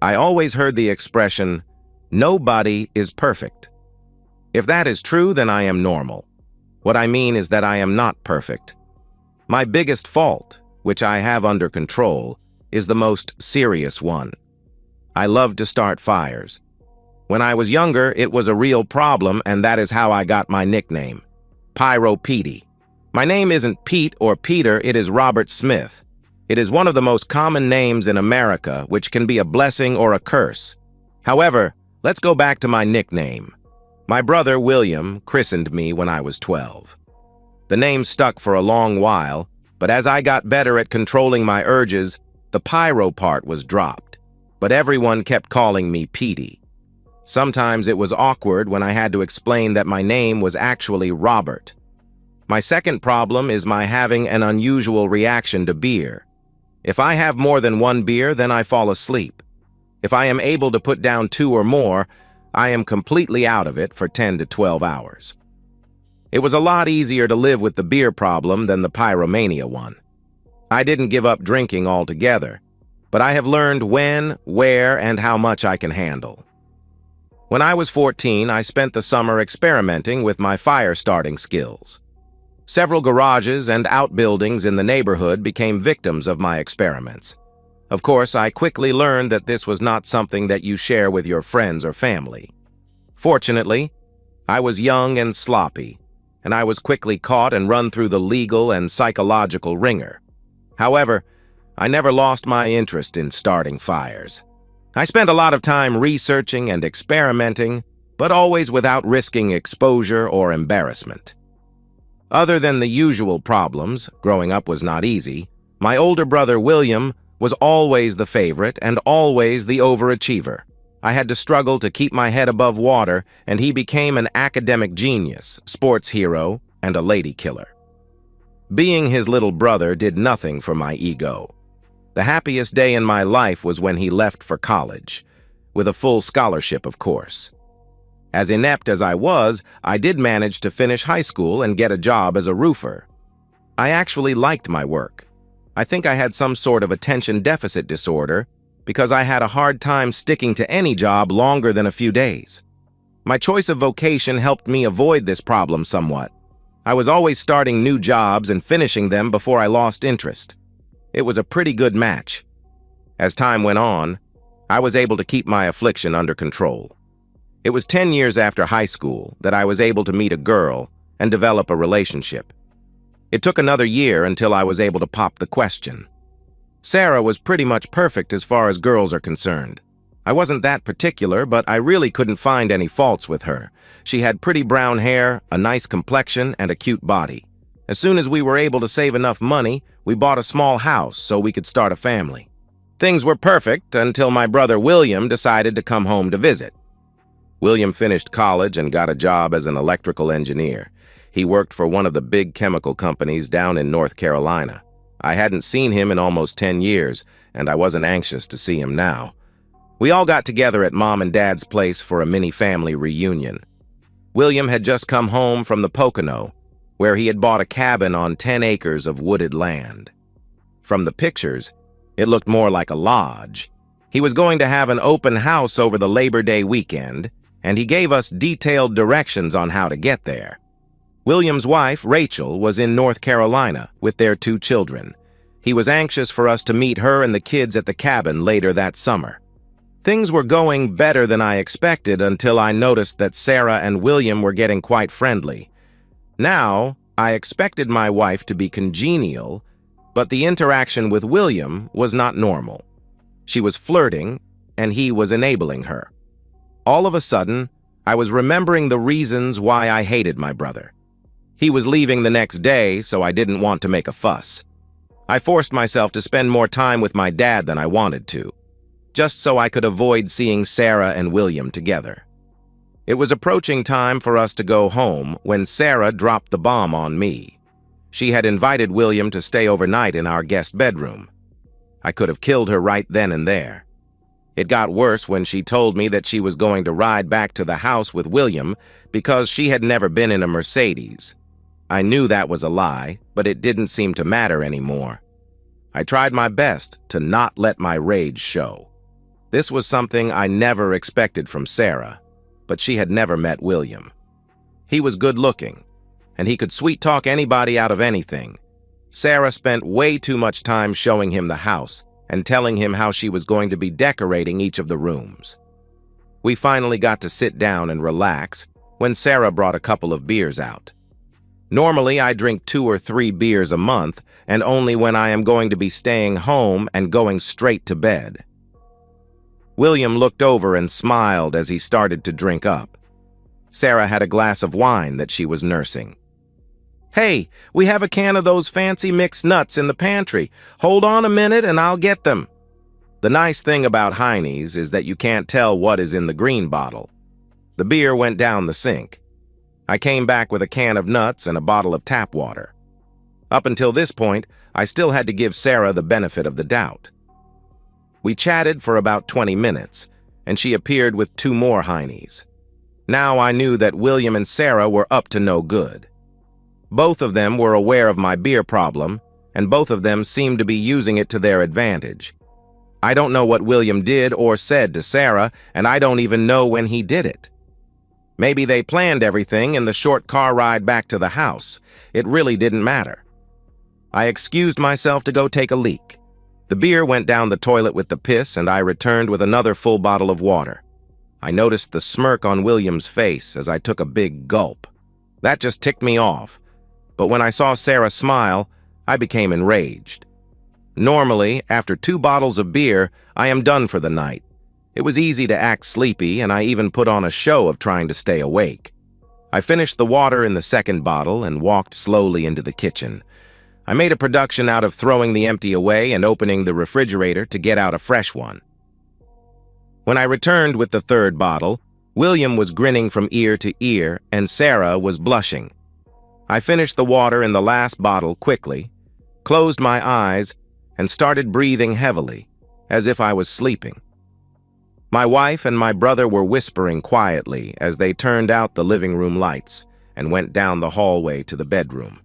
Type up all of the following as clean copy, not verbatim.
I always heard the expression, "Nobody is perfect." If that is true, then I am normal. What I mean is that I am not perfect. My biggest fault, which I have under control, is the most serious one. I love to start fires. When I was younger, it was a real problem, and that is how I got my nickname, Pyro Petey. My name isn't Pete or Peter, it is Robert Smith. It is one of the most common names in America, which can be a blessing or a curse. However, let's go back to my nickname. My brother, William, christened me when I was 12. The name stuck for a long while, but as I got better at controlling my urges, the pyro part was dropped. But everyone kept calling me Petey. Sometimes it was awkward when I had to explain that my name was actually Robert. My second problem is my having an unusual reaction to beer. If I have more than one beer, then I fall asleep. If I am able to put down 2 or more, I am completely out of it for 10 to 12 hours. It was a lot easier to live with the beer problem than the pyromania one. I didn't give up drinking altogether, but I have learned when, where, and how much I can handle. When I was 14, I spent the summer experimenting with my fire-starting skills. Several garages and outbuildings in the neighborhood became victims of my experiments. Of course, I quickly learned that this was not something that you share with your friends or family. Fortunately, I was young and sloppy, and I was quickly caught and run through the legal and psychological ringer. However, I never lost my interest in starting fires. I spent a lot of time researching and experimenting, but always without risking exposure or embarrassment. Other than the usual problems, growing up was not easy, my older brother William was always the favorite and always the overachiever. I had to struggle to keep my head above water, and he became an academic genius, sports hero, and a lady killer. Being his little brother did nothing for my ego. The happiest day in my life was when he left for college, with a full scholarship, of course. As inept as I was, I did manage to finish high school and get a job as a roofer. I actually liked my work. I think I had some sort of attention deficit disorder because I had a hard time sticking to any job longer than a few days. My choice of vocation helped me avoid this problem somewhat. I was always starting new jobs and finishing them before I lost interest. It was a pretty good match. As time went on, I was able to keep my affliction under control. It was 10 years after high school that I was able to meet a girl and develop a relationship. It took another year until I was able to pop the question. Sarah was pretty much perfect as far as girls are concerned. I wasn't that particular, but I really couldn't find any faults with her. She had pretty brown hair, a nice complexion, and a cute body. As soon as we were able to save enough money, we bought a small house so we could start a family. Things were perfect until my brother William decided to come home to visit. William finished college and got a job as an electrical engineer. He worked for one of the big chemical companies down in North Carolina. I hadn't seen him in almost 10 years, and I wasn't anxious to see him now. We all got together at Mom and Dad's place for a mini-family reunion. William had just come home from the Pocono, where he had bought a cabin on 10 acres of wooded land. From the pictures, it looked more like a lodge. He was going to have an open house over the Labor Day weekend, and he gave us detailed directions on how to get there. William's wife, Rachel, was in North Carolina with their 2 children. He was anxious for us to meet her and the kids at the cabin later that summer. Things were going better than I expected until I noticed that Sarah and William were getting quite friendly. Now, I expected my wife to be congenial, but the interaction with William was not normal. She was flirting, and he was enabling her. All of a sudden, I was remembering the reasons why I hated my brother. He was leaving the next day, so I didn't want to make a fuss. I forced myself to spend more time with my dad than I wanted to, just so I could avoid seeing Sarah and William together. It was approaching time for us to go home when Sarah dropped the bomb on me. She had invited William to stay overnight in our guest bedroom. I could have killed her right then and there. It got worse when she told me that she was going to ride back to the house with William because she had never been in a Mercedes. I knew that was a lie, but it didn't seem to matter anymore. I tried my best to not let my rage show. This was something I never expected from Sarah, but she had never met William. He was good-looking, and he could sweet-talk anybody out of anything. Sarah spent way too much time showing him the house and telling him how she was going to be decorating each of the rooms. We finally got to sit down and relax when Sarah brought a couple of beers out. Normally, I drink 2 or 3 beers a month, and only when I am going to be staying home and going straight to bed. William looked over and smiled as he started to drink up. Sarah had a glass of wine that she was nursing. "Hey, we have a can of those fancy mixed nuts in the pantry. Hold on a minute and I'll get them." The nice thing about Heine's is that you can't tell what is in the green bottle. The beer went down the sink. I came back with a can of nuts and a bottle of tap water. Up until this point, I still had to give Sarah the benefit of the doubt. We chatted for about 20 minutes, and she appeared with 2 more Heine's. Now I knew that William and Sarah were up to no good. Both of them were aware of my beer problem, and both of them seemed to be using it to their advantage. I don't know what William did or said to Sarah, and I don't even know when he did it. Maybe they planned everything in the short car ride back to the house. It really didn't matter. I excused myself to go take a leak. The beer went down the toilet with the piss, and I returned with another full bottle of water. I noticed the smirk on William's face as I took a big gulp. That just ticked me off. But when I saw Sarah smile, I became enraged. Normally, after 2 bottles of beer, I am done for the night. It was easy to act sleepy, and I even put on a show of trying to stay awake. I finished the water in the second bottle and walked slowly into the kitchen. I made a production out of throwing the empty away and opening the refrigerator to get out a fresh one. When I returned with the third bottle, William was grinning from ear to ear, and Sarah was blushing. I finished the water in the last bottle quickly, closed my eyes, and started breathing heavily, as if I was sleeping. My wife and my brother were whispering quietly as they turned out the living room lights and went down the hallway to the bedroom.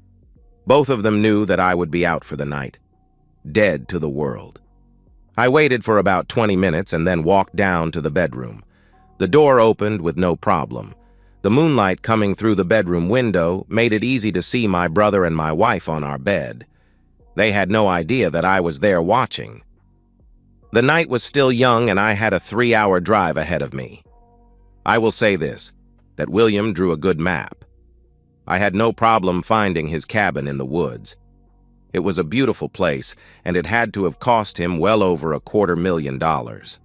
Both of them knew that I would be out for the night, dead to the world. I waited for about 20 minutes and then walked down to the bedroom. The door opened with no problem. The moonlight coming through the bedroom window made it easy to see my brother and my wife on our bed. They had no idea that I was there watching. The night was still young and I had a 3-hour drive ahead of me. I will say this, that William drew a good map. I had no problem finding his cabin in the woods. It was a beautiful place, and it had to have cost him well over $250,000.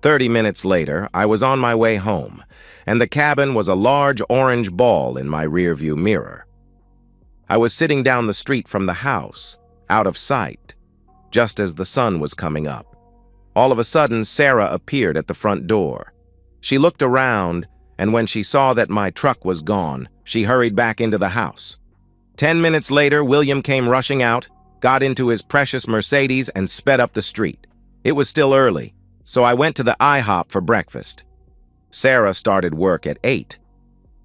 30 minutes later, I was on my way home, and the cabin was a large orange ball in my rearview mirror. I was sitting down the street from the house, out of sight, just as the sun was coming up. All of a sudden, Sarah appeared at the front door. She looked around, and when she saw that my truck was gone, she hurried back into the house. 10 minutes later, William came rushing out, got into his precious Mercedes, and sped up the street. It was still early, so I went to the IHOP for breakfast. Sarah started work at 8.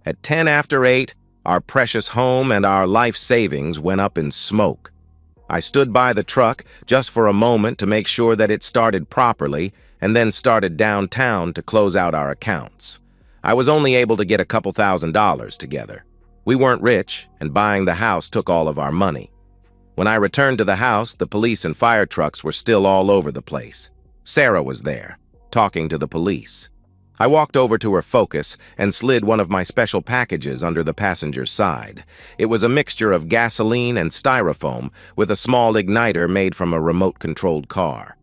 At 10 after 8, our precious home and our life savings went up in smoke. I stood by the truck just for a moment to make sure that it started properly, and then started downtown to close out our accounts. I was only able to get a couple $1,000s together. We weren't rich, and buying the house took all of our money. When I returned to the house, the police and fire trucks were still all over the place. Sarah was there, talking to the police. I walked over to her Focus and slid one of my special packages under the passenger's side. It was a mixture of gasoline and styrofoam with a small igniter made from a remote-controlled car.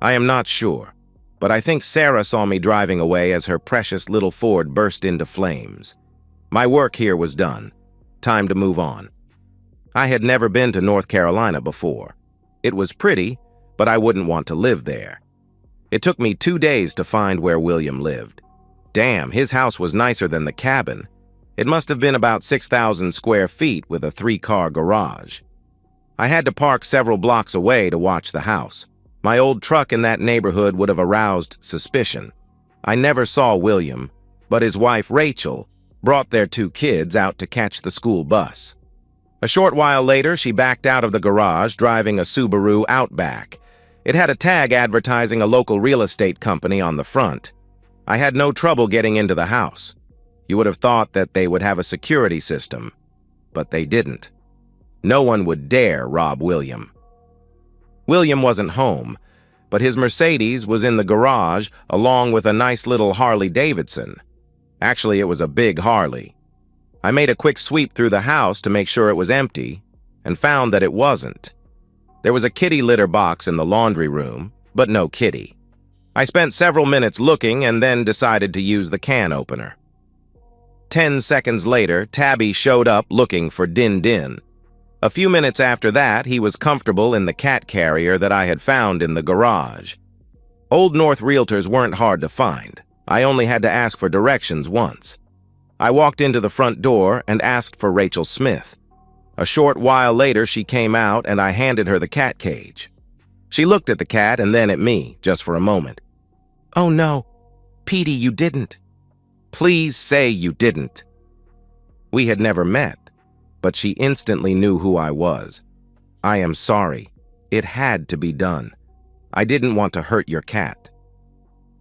I am not sure, but I think Sarah saw me driving away as her precious little Ford burst into flames. My work here was done. Time to move on. I had never been to North Carolina before. It was pretty, but I wouldn't want to live there. It took me 2 days to find where William lived. Damn, his house was nicer than the cabin. It must have been about 6,000 square feet with a 3-car garage. I had to park several blocks away to watch the house. My old truck in that neighborhood would have aroused suspicion. I never saw William, but his wife, Rachel, brought their 2 kids out to catch the school bus. A short while later, she backed out of the garage driving a Subaru Outback. It had a tag advertising a local real estate company on the front. I had no trouble getting into the house. You would have thought that they would have a security system, but they didn't. No one would dare rob William. William wasn't home, but his Mercedes was in the garage along with a nice little Harley-Davidson. Actually, it was a big Harley. I made a quick sweep through the house to make sure it was empty and found that it wasn't. There was a kitty litter box in the laundry room, but no kitty. I spent several minutes looking and then decided to use the can opener. 10 seconds later, Tabby showed up looking for Din Din. A few minutes after that, he was comfortable in the cat carrier that I had found in the garage. Old North realtors weren't hard to find. I only had to ask for directions once. I walked into the front door and asked for Rachel Smith. A short while later, she came out and I handed her the cat cage. She looked at the cat and then at me, just for a moment. "Oh no, Petey, you didn't." "Please say you didn't." We had never met, but she instantly knew who I was. "I am sorry. It had to be done. I didn't want to hurt your cat."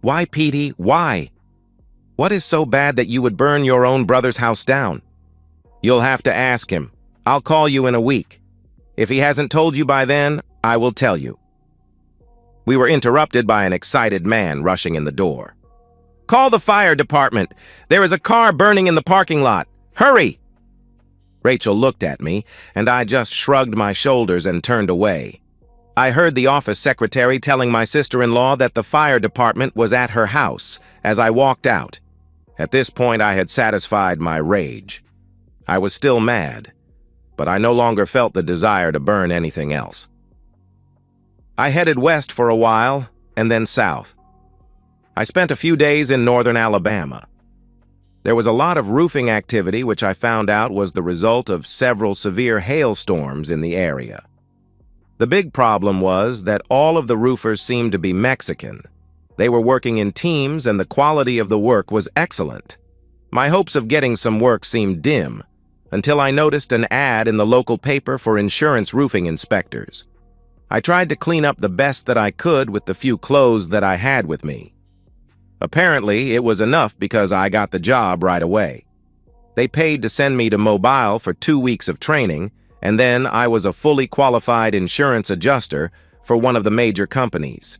"Why, Petey, why? What is so bad that you would burn your own brother's house down?" "You'll have to ask him. I'll call you in a week. If he hasn't told you by then, I will tell you." We were interrupted by an excited man rushing in the door. "Call the fire department. There is a car burning in the parking lot. Hurry!" Rachel looked at me, and I just shrugged my shoulders and turned away. I heard the office secretary telling my sister-in-law that the fire department was at her house as I walked out. At this point, I had satisfied my rage. I was still mad, but I no longer felt the desire to burn anything else. I headed west for a while, and then south. I spent a few days in northern Alabama. There was a lot of roofing activity, which I found out was the result of several severe hailstorms in the area. The big problem was that all of the roofers seemed to be Mexican. They were working in teams, and the quality of the work was excellent. My hopes of getting some work seemed dim, until I noticed an ad in the local paper for insurance roofing inspectors. I tried to clean up the best that I could with the few clothes that I had with me. Apparently, it was enough because I got the job right away. They paid to send me to Mobile for 2 weeks of training, and then I was a fully qualified insurance adjuster for one of the major companies.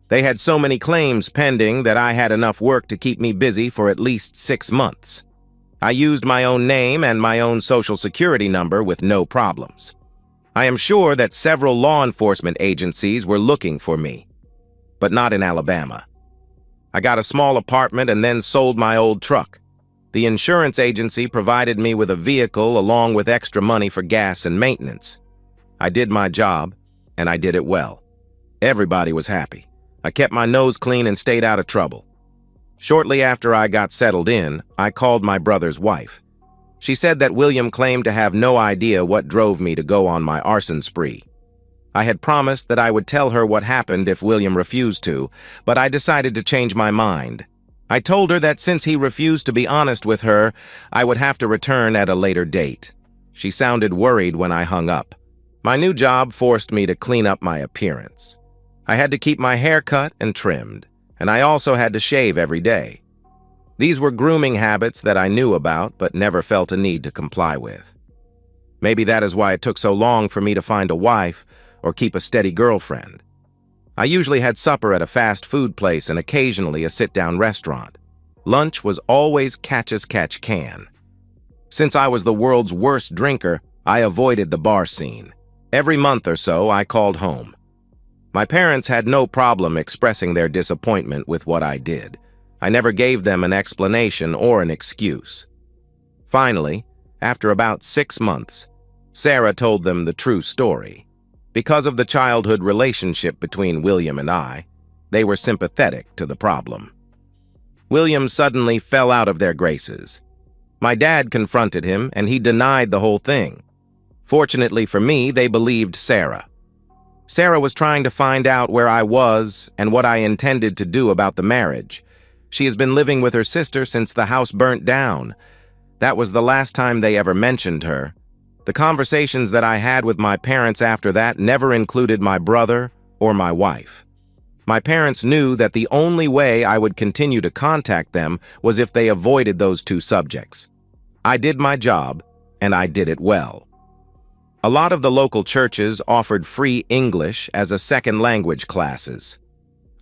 They had so many claims pending that I had enough work to keep me busy for at least 6 months. I used my own name and my own social security number with no problems. I am sure that several law enforcement agencies were looking for me, but not in Alabama. I got a small apartment and then sold my old truck. The insurance agency provided me with a vehicle along with extra money for gas and maintenance. I did my job, and I did it well. Everybody was happy. I kept my nose clean and stayed out of trouble. Shortly after I got settled in, I called my brother's wife. She said that William claimed to have no idea what drove me to go on my arson spree. I had promised that I would tell her what happened if William refused to, but I decided to change my mind. I told her that since he refused to be honest with her, I would have to return at a later date. She sounded worried when I hung up. My new job forced me to clean up my appearance. I had to keep my hair cut and trimmed, and I also had to shave every day. These were grooming habits that I knew about but never felt a need to comply with. Maybe that is why it took so long for me to find a wife or keep a steady girlfriend. I usually had supper at a fast food place and occasionally a sit-down restaurant. Lunch was always catch-as-catch-can. Since I was the world's worst drinker, I avoided the bar scene. Every month or so, I called home. My parents had no problem expressing their disappointment with what I did. I never gave them an explanation or an excuse. Finally, after about 6 months, Sarah told them the true story. Because of the childhood relationship between William and I, they were sympathetic to the problem. William suddenly fell out of their graces. My dad confronted him, and he denied the whole thing. Fortunately for me, they believed Sarah. Sarah was trying to find out where I was and what I intended to do about the marriage. She has been living with her sister since the house burnt down. That was the last time they ever mentioned her. The conversations that I had with my parents after that never included my brother or my wife. My parents knew that the only way I would continue to contact them was if they avoided those two subjects. I did my job, and I did it well. A lot of the local churches offered free English as a second language classes.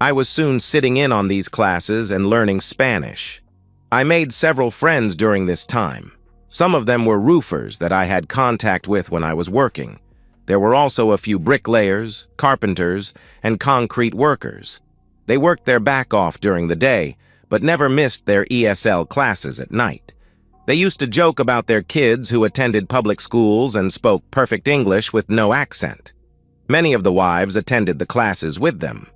I was soon sitting in on these classes and learning Spanish. I made several friends during this time. Some of them were roofers that I had contact with when I was working. There were also a few bricklayers, carpenters, and concrete workers. They worked their back off during the day, but never missed their ESL classes at night. They used to joke about their kids who attended public schools and spoke perfect English with no accent. Many of the wives attended the classes with them.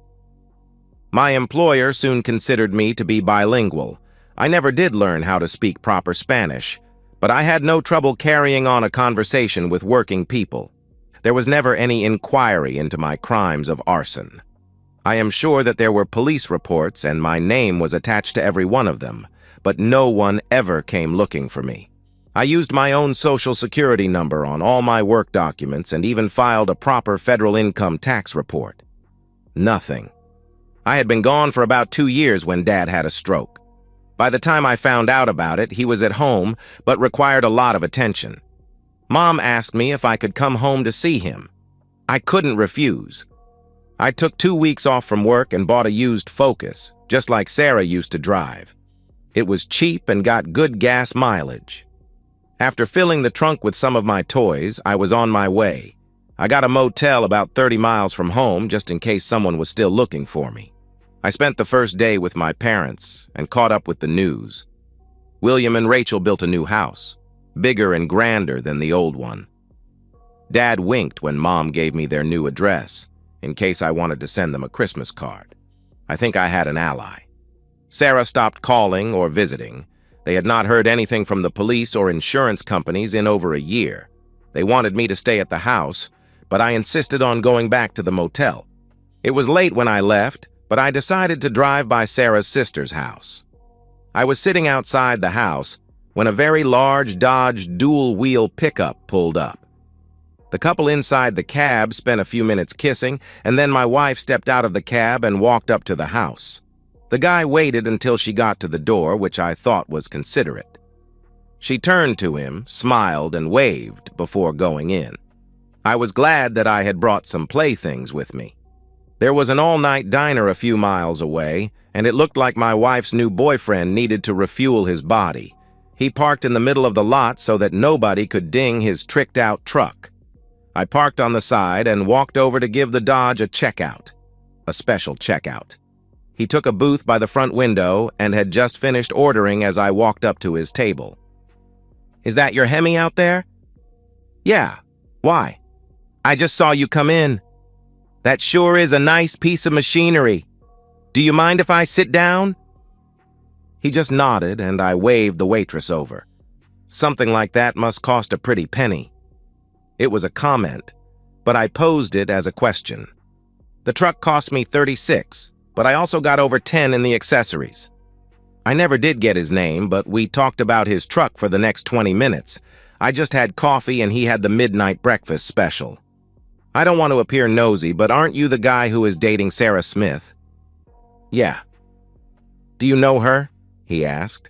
My employer soon considered me to be bilingual. I never did learn how to speak proper Spanish, but I had no trouble carrying on a conversation with working people. There was never any inquiry into my crimes of arson. I am sure that there were police reports and my name was attached to every one of them, but no one ever came looking for me. I used my own social security number on all my work documents and even filed a proper federal income tax report. Nothing. I had been gone for about 2 years when Dad had a stroke. By the time I found out about it, he was at home, but required a lot of attention. Mom asked me if I could come home to see him. I couldn't refuse. I took 2 weeks off from work and bought a used Focus, just like Sarah used to drive. It was cheap and got good gas mileage. After filling the trunk with some of my toys, I was on my way. I got a motel about 30 miles from home just in case someone was still looking for me. I spent the first day with my parents and caught up with the news. William and Rachel built a new house, bigger and grander than the old one. Dad winked when Mom gave me their new address, in case I wanted to send them a Christmas card. I think I had an ally. Sarah stopped calling or visiting. They had not heard anything from the police or insurance companies in over a year. They wanted me to stay at the house, but I insisted on going back to the motel. It was late when I left, but I decided to drive by Sarah's sister's house. I was sitting outside the house when a very large Dodge dual-wheel pickup pulled up. The couple inside the cab spent a few minutes kissing, and then my wife stepped out of the cab and walked up to the house. The guy waited until she got to the door, which I thought was considerate. She turned to him, smiled, and waved before going in. I was glad that I had brought some playthings with me. There was an all-night diner a few miles away, and it looked like my wife's new boyfriend needed to refuel his body. He parked in the middle of the lot so that nobody could ding his tricked-out truck. I parked on the side and walked over to give the Dodge a checkout, a special checkout. He took a booth by the front window and had just finished ordering as I walked up to his table. "Is that your Hemi out there?" "Yeah. Why?" "I just saw you come in. That sure is a nice piece of machinery. Do you mind if I sit down?" He just nodded, and I waved the waitress over. Something like that must cost a pretty penny. It was a comment, but I posed it as a question. The truck cost me $36, but I also got over 10 in the accessories. I never did get his name, but we talked about his truck for the next 20 minutes. I just had coffee and he had the midnight breakfast special. "I don't want to appear nosy, but aren't you the guy who is dating Sarah Smith?" "Yeah." "Do you know her?" he asked.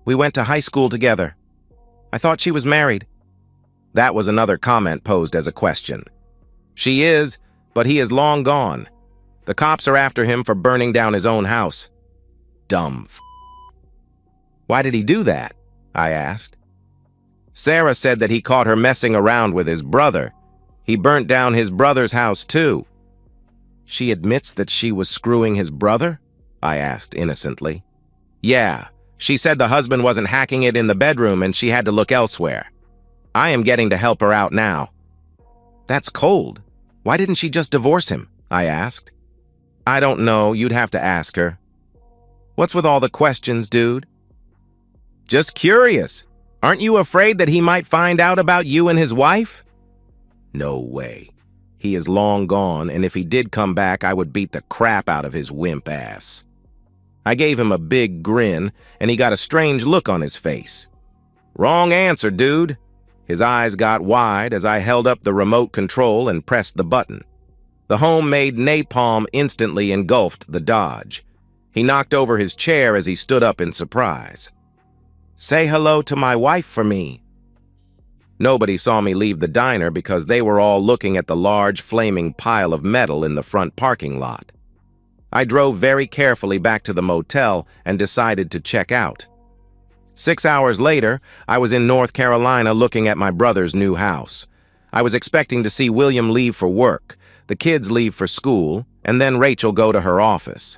"We went to high school together. I thought she was married." That was another comment posed as a question. "She is, but he is long gone. The cops are after him for burning down his own house." Dumb f***. "Why did he do that?" I asked. "Sarah said that he caught her messing around with his brother. He burnt down his brother's house too." "She admits that she was screwing his brother?" I asked innocently. "Yeah, she said the husband wasn't hacking it in the bedroom and she had to look elsewhere. I am getting to help her out now." "That's cold. Why didn't she just divorce him?" I asked. "I don't know. You'd have to ask her." "What's with all the questions, dude?" "Just curious. Aren't you afraid that he might find out about you and his wife?" "No way. He is long gone, and if he did come back, I would beat the crap out of his wimp ass." I gave him a big grin, and he got a strange look on his face. "Wrong answer, dude." His eyes got wide as I held up the remote control and pressed the button. The homemade napalm instantly engulfed the Dodge. He knocked over his chair as he stood up in surprise. "Say hello to my wife for me." Nobody saw me leave the diner because they were all looking at the large, flaming pile of metal in the front parking lot. I drove very carefully back to the motel and decided to check out. 6 hours later, I was in North Carolina looking at my brother's new house. I was expecting to see William leave for work, the kids leave for school, and then Rachel go to her office.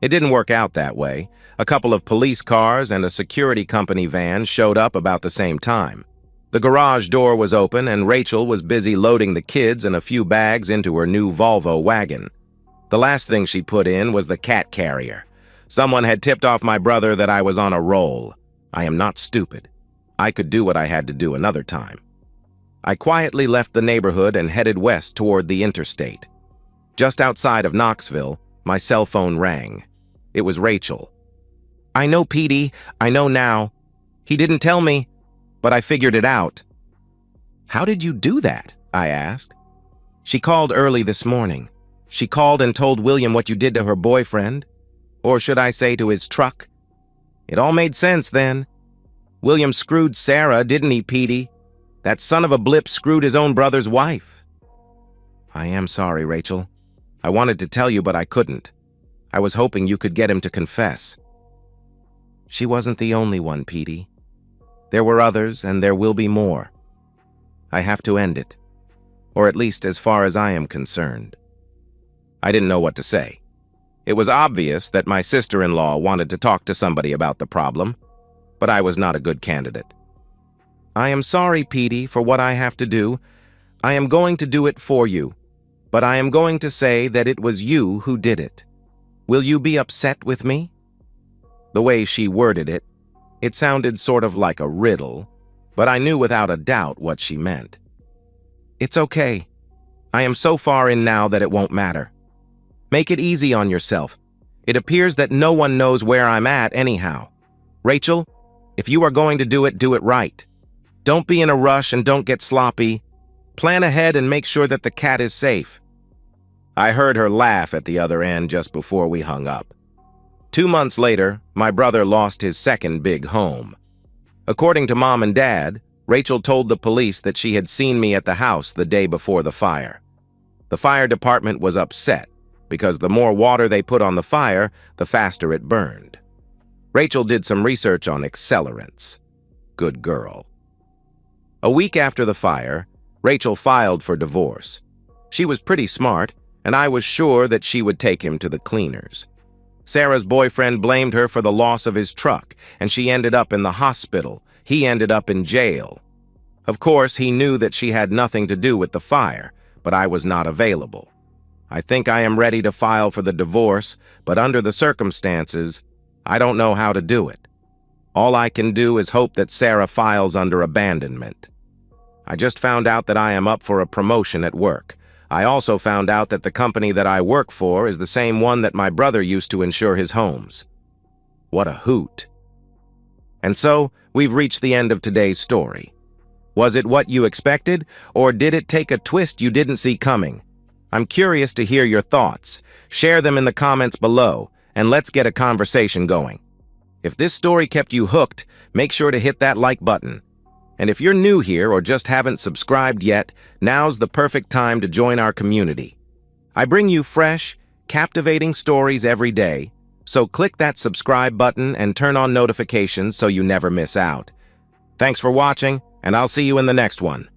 It didn't work out that way. A couple of police cars and a security company van showed up about the same time. The garage door was open and Rachel was busy loading the kids and a few bags into her new Volvo wagon. The last thing she put in was the cat carrier. Someone had tipped off my brother that I was on a roll. I am not stupid. I could do what I had to do another time. I quietly left the neighborhood and headed west toward the interstate. Just outside of Knoxville, my cell phone rang. It was Rachel. "I know, Petey. I know now. He didn't tell me, but I figured it out." "How did you do that?" I asked. "She called early this morning. She called and told William what you did to her boyfriend. Or should I say to his truck? It all made sense then. William screwed Sarah, didn't he, Petey? That son of a blip screwed his own brother's wife." "I am sorry, Rachel. I wanted to tell you, but I couldn't. I was hoping you could get him to confess." "She wasn't the only one, Petey. There were others, and there will be more. I have to end it, or at least as far as I am concerned." I didn't know what to say. It was obvious that my sister-in-law wanted to talk to somebody about the problem, but I was not a good candidate. "I am sorry, Petey, for what I have to do. I am going to do it for you, but I am going to say that it was you who did it. Will you be upset with me?" The way she worded it, it sounded sort of like a riddle, but I knew without a doubt what she meant. "It's okay. I am so far in now that it won't matter. Make it easy on yourself. It appears that no one knows where I'm at anyhow. Rachel, if you are going to do it right. Don't be in a rush and don't get sloppy. Plan ahead and make sure that the cat is safe." I heard her laugh at the other end just before we hung up. 2 months later, my brother lost his second big home. According to Mom and Dad, Rachel told the police that she had seen me at the house the day before the fire. The fire department was upset because the more water they put on the fire, the faster it burned. Rachel did some research on accelerants. Good girl. A week after the fire, Rachel filed for divorce. She was pretty smart, and I was sure that she would take him to the cleaners. Sarah's boyfriend blamed her for the loss of his truck, and she ended up in the hospital. He ended up in jail. Of course, he knew that she had nothing to do with the fire, but I was not available. I think I am ready to file for the divorce, but under the circumstances, I don't know how to do it. All I can do is hope that Sarah files under abandonment. I just found out that I am up for a promotion at work. I also found out that the company that I work for is the same one that my brother used to insure his homes. What a hoot. And so, we've reached the end of today's story. Was it what you expected, or did it take a twist you didn't see coming? I'm curious to hear your thoughts. Share them in the comments below, and let's get a conversation going. If this story kept you hooked, make sure to hit that like button. And if you're new here or just haven't subscribed yet, now's the perfect time to join our community. I bring you fresh, captivating stories every day, so click that subscribe button and turn on notifications so you never miss out. Thanks for watching, and I'll see you in the next one.